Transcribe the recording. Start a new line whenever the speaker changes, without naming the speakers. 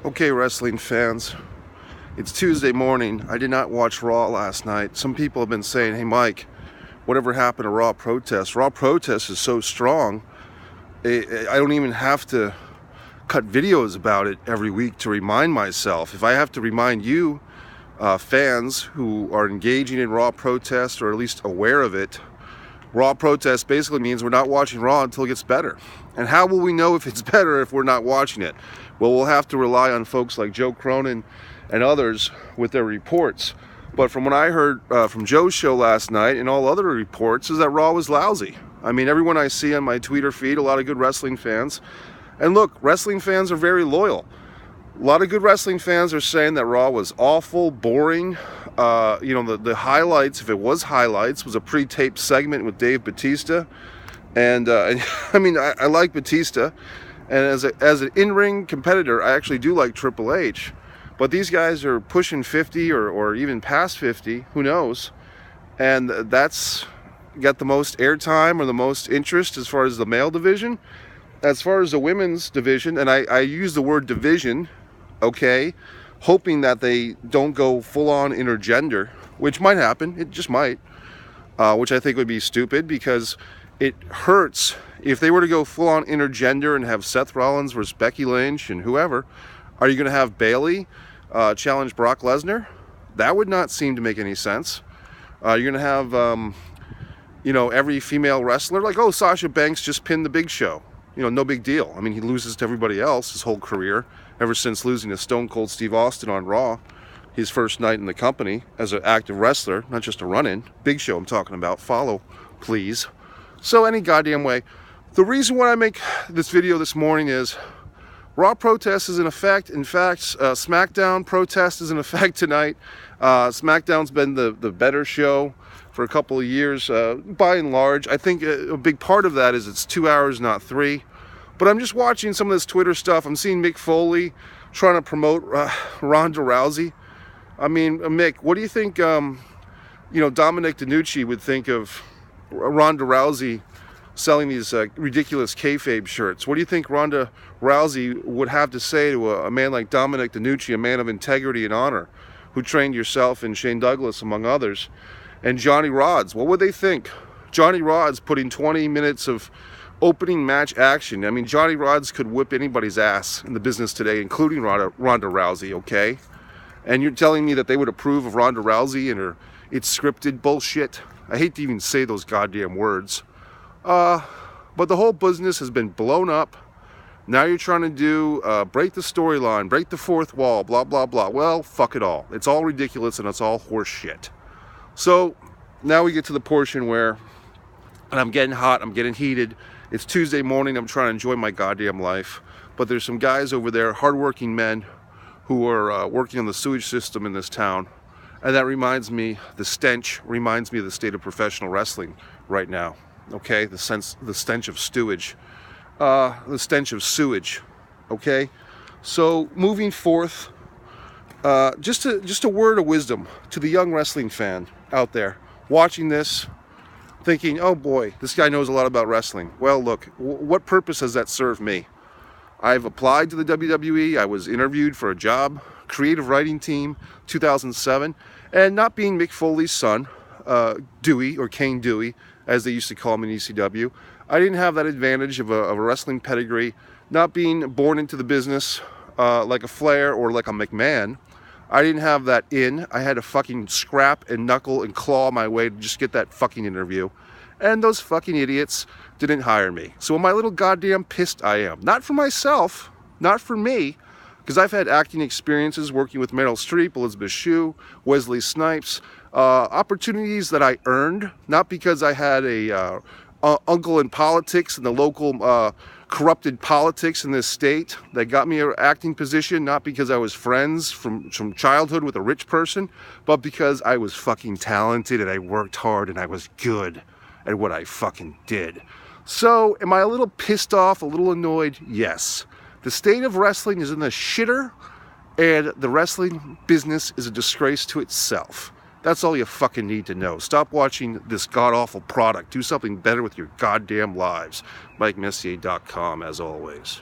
Okay, wrestling fans, it's Tuesday morning. I did not watch Raw last night. Some people have been saying, hey Mike, whatever happened to Raw Protest? Raw Protest is so strong, I don't even have to cut videos about it every week to remind myself. If I have to remind you, fans who are engaging in Raw Protest or at least aware of it, Raw Protest basically means we're not watching Raw until it gets better. And how will we know if it's better if we're not watching it? Well, we'll have to rely on folks like Joe Cronin and others with their reports. But from what I heard from Joe's show last night and all other reports is that Raw was lousy. I mean, everyone I see on my Twitter feed, a lot of good wrestling fans. And look, wrestling fans are very loyal. A lot of good wrestling fans are saying that Raw was awful, boring. The highlights, if it was highlights, was a pre-taped segment with Dave Bautista. And I mean, I like Bautista. And as an in-ring competitor, I actually do like Triple H. But these guys are pushing 50 or even past 50, who knows? And that's got the most airtime or the most interest as far as the male division. As far as the women's division, and I use the word division, okay, hoping that they don't go full-on intergender, which might happen, it just might, which I think would be stupid because it hurts. If they were to go full-on intergender and have Seth Rollins versus Becky Lynch and whoever, are you going to have Bayley challenge Brock Lesnar? That would not seem to make any sense. You're going to have, every female wrestler, like, oh, Sasha Banks just pinned the Big Show. No big deal. I mean, he loses to everybody else his whole career, ever since losing to Stone Cold Steve Austin on Raw, his first night in the company as an active wrestler, not just a run-in. Big Show I'm talking about. Follow, please. So any goddamn way. The reason why I make this video this morning is Raw Protest is in effect. In fact, SmackDown Protest is in effect tonight. SmackDown's been the better show for a couple of years, by and large. I think a big part of that is it's 2 hours, not 3. But I'm just watching some of this Twitter stuff. I'm seeing Mick Foley trying to promote Ronda Rousey. I mean, Mick, what do you think, Dominic DeNucci would think of Ronda Rousey selling these ridiculous kayfabe shirts? What do you think Ronda Rousey would have to say to a man like Dominic DeNucci, a man of integrity and honor, who trained yourself and Shane Douglas, among others, and Johnny Rodz? What would they think? Johnny Rodz putting 20 minutes of opening match action. I mean, Johnny Rodz could whip anybody's ass in the business today, including Ronda Rousey, okay? And you're telling me that they would approve of Ronda Rousey and her it's scripted bullshit? I hate to even say those goddamn words. But the whole business has been blown up. Now you're trying to do, break the storyline, break the fourth wall, blah, blah, blah. Well, fuck it all. It's all ridiculous and it's all horse shit. So now we get to the portion where, and I'm getting hot, I'm getting heated. It's Tuesday morning, I'm trying to enjoy my goddamn life. But there's some guys over there, hardworking men, who are working on the sewage system in this town. And that reminds me, the stench reminds me of the state of professional wrestling right now. Okay, the stench of sewage. The stench of sewage. Okay? So moving forth, just a word of wisdom to the young wrestling fan out there watching this, thinking, oh boy, this guy knows a lot about wrestling. Well, look, what purpose has that served me? I've applied to the WWE. I was interviewed for a job, creative writing team, 2007, and not being Mick Foley's son, Dewey, or Kane Dewey, as they used to call him in ECW, I didn't have that advantage of a wrestling pedigree, not being born into the business like a Flair or like a McMahon. I didn't have that in. I had to fucking scrap and knuckle and claw my way to just get that fucking interview. And those fucking idiots didn't hire me. So am I a little goddamn pissed? I am. Not for myself, not for me, because I've had acting experiences working with Meryl Streep, Elizabeth Shue, Wesley Snipes, opportunities that I earned, not because I had a uncle in politics and the local corrupted politics in this state that got me an acting position, not because I was friends from childhood with a rich person, but because I was fucking talented and I worked hard and I was good at what I fucking did. So, am I a little pissed off, a little annoyed? Yes. The state of wrestling is in the shitter, and the wrestling business is a disgrace to itself. That's all you fucking need to know. Stop watching this god-awful product. Do something better with your goddamn lives. MikeMessier.com, as always.